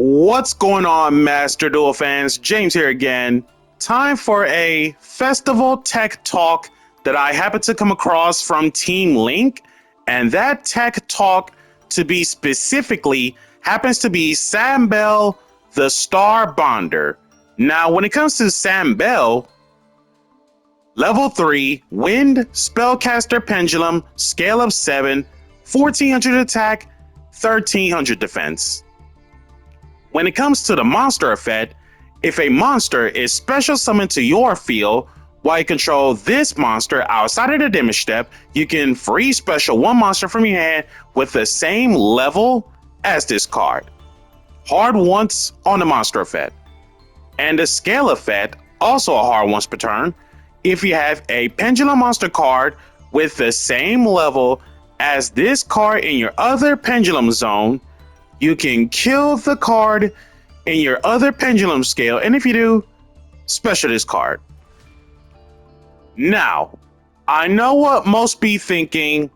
What's going on, Master Duel fans? James here again. Time for a festival tech talk that I happened to come across from Team Link, and that tech talk, to be specifically, happens to be Saambell the Star Bonder. Now, when it comes to Saambell, level 3, Wind, Spellcaster Pendulum, scale of 7, 1400 attack, 1300 defense. When it comes to the monster effect, if a monster is special summoned to your field, while you control this monster outside of the damage step, you can free special one monster from your hand with the same level as this card. Hard once on the monster effect. And the scale effect, also a hard once per turn, if you have a pendulum monster card with the same level as this card in your other pendulum zone, you can kill the card in your other pendulum scale, and if you do, special this card. Now, I know what most be thinking,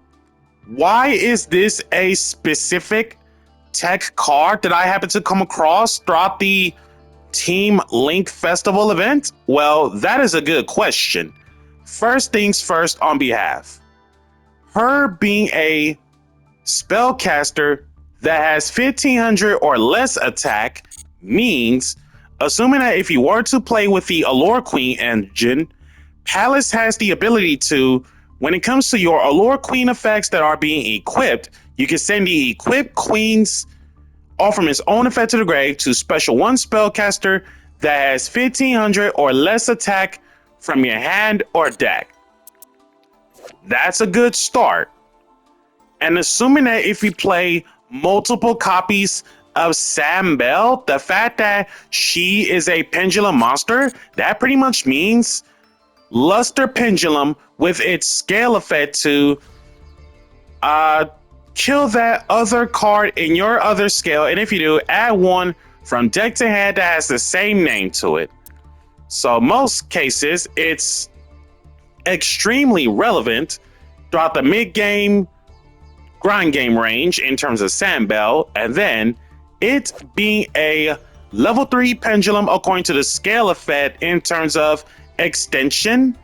why is this a specific tech card that I happen to come across throughout the Team Link Festival event? Well, that is a good question. First things first on behalf. Her being a spellcaster that has 1500 or less attack means, assuming that if you were to play with the Allure Queen engine, Palace has the ability to, when it comes to your Allure Queen effects that are being equipped, you can send the equipped queens off from its own effect to the grave to special one spellcaster that has 1500 or less attack from your hand or deck. That's a good start. And assuming that if you play multiple copies of Saambell, the fact that she is a pendulum monster, that pretty much means Luster Pendulum with its scale effect to kill that other card in your other scale, and if you do, add one from deck to hand that has the same name to it. So most cases, it's extremely relevant throughout the mid-game, grind game range in terms of Saambell, and then it being a level 3 pendulum according to the scale effect in terms of extension.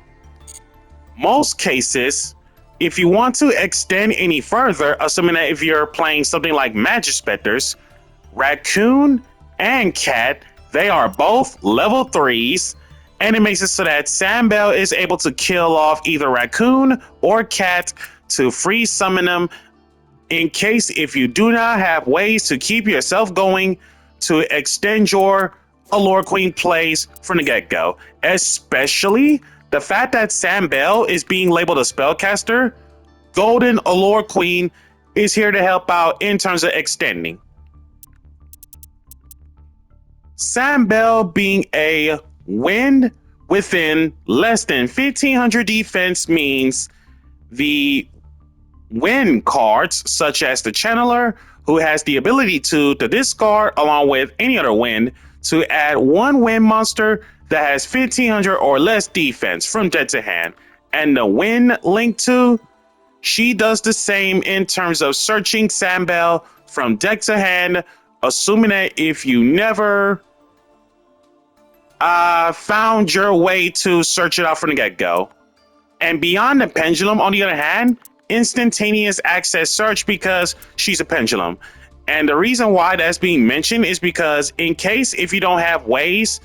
Most cases, if you want to extend any further, assuming that if you're playing something like Magic Specters, Raccoon and Cat, they are both level 3s, and it makes it so that Saambell is able to kill off either Raccoon or Cat to free summon them in case if you do not have ways to keep yourself going to extend your Allure Queen plays from the get-go. Especially the fact that Saambell is being labeled a spellcaster, Golden Allure Queen is here to help out in terms of extending. Saambell being a wind within less than 1500 defense means the wind cards, such as the Channeler, who has the ability to discard along with any other wind to add one wind monster that has 1500 or less defense from deck to hand. And the wind link to, she does the same in terms of searching Saambell from deck to hand, assuming that if you never found your way to search it out from the get-go. And beyond the pendulum, on the other hand, instantaneous access search because she's a pendulum. And the reason why that's being mentioned is because in case if you don't have ways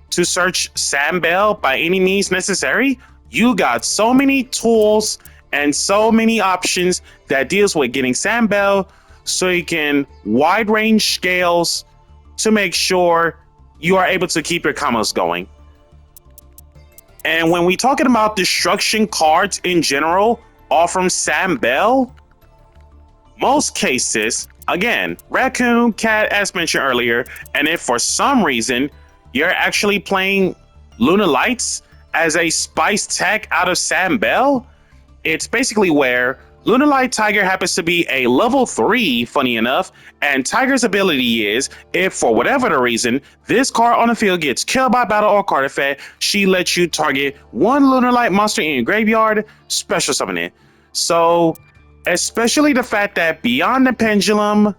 to search Saambell by any means necessary, you got so many tools and so many options that deals with getting Saambell so you can wide range scales to make sure you are able to keep your combos going. And when we talking about destruction cards in general, all from Saambell, most cases, again, Raccoon, Cat, as mentioned earlier, and if for some reason you're actually playing Luna Lights as a spice tech out of Saambell, it's basically where Luna Light Tiger happens to be a level 3, funny enough, and Tiger's ability is, if for whatever the reason, this card on the field gets killed by battle or card effect, she lets you target one Lunar Light monster in your graveyard, special summon it. So, especially the fact that beyond the pendulum,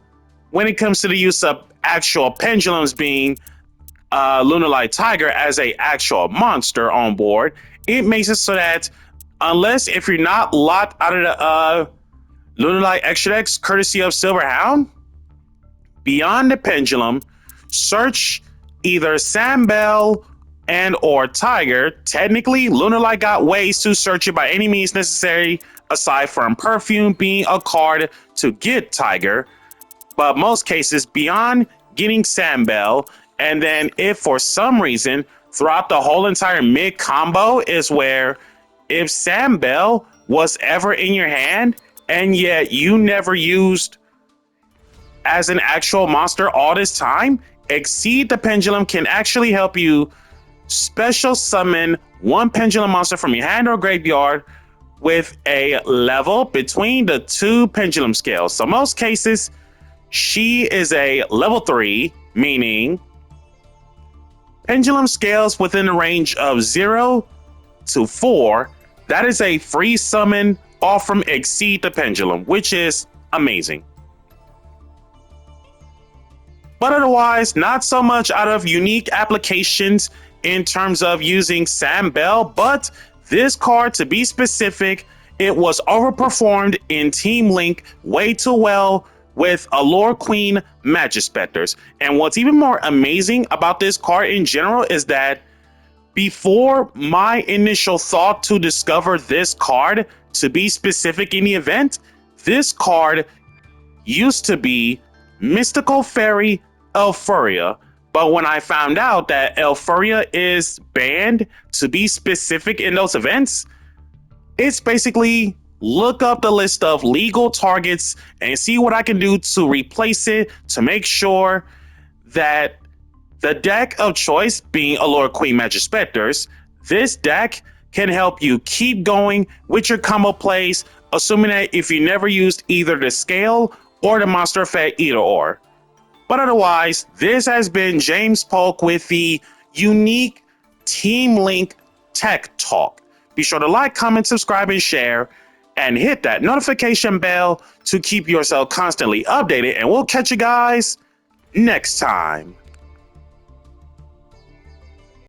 when it comes to the use of actual pendulums being Lunalight Tiger as a actual monster on board, it makes it so that unless if you're not locked out of the Lunalight Extra Decks courtesy of Silver Hound, beyond the pendulum, search either Saambell and or Tiger. Technically, Lunalight got ways to search it by any means necessary, aside from Perfume being a card to get Tiger. But most cases, beyond getting Saambell, and then if for some reason throughout the whole entire mid combo is where if Saambell was ever in your hand and yet you never used as an actual monster all this time, Exceed the Pendulum can actually help you special summon one pendulum monster from your hand or graveyard with a level between the two pendulum scales. So most cases, she is a level 3, meaning pendulum scales within the range of 0 to 4. That is a free summon off from Exceed the Pendulum, which is amazing. But otherwise, not so much out of unique applications in terms of using Saambell, but this card, to be specific, it was overperformed in Team Link way too well with Allure Queen Magispectors. And what's even more amazing about this card in general is that before my initial thought to discover this card, to be specific in the event, this card used to be Mystical Fairy Elfuria. But when I found out that Elfuria is banned, to be specific in those events, it's basically look up the list of legal targets and see what I can do to replace it to make sure that the deck of choice being Allure Queen Magispectors, this deck can help you keep going with your combo plays, assuming that if you never used either the scale or the monster effect either or. But otherwise, this has been James Polk with the unique Team Link Tech Talk. Be sure to like, comment, subscribe, and share, and hit that notification bell to keep yourself constantly updated. And we'll catch you guys next time.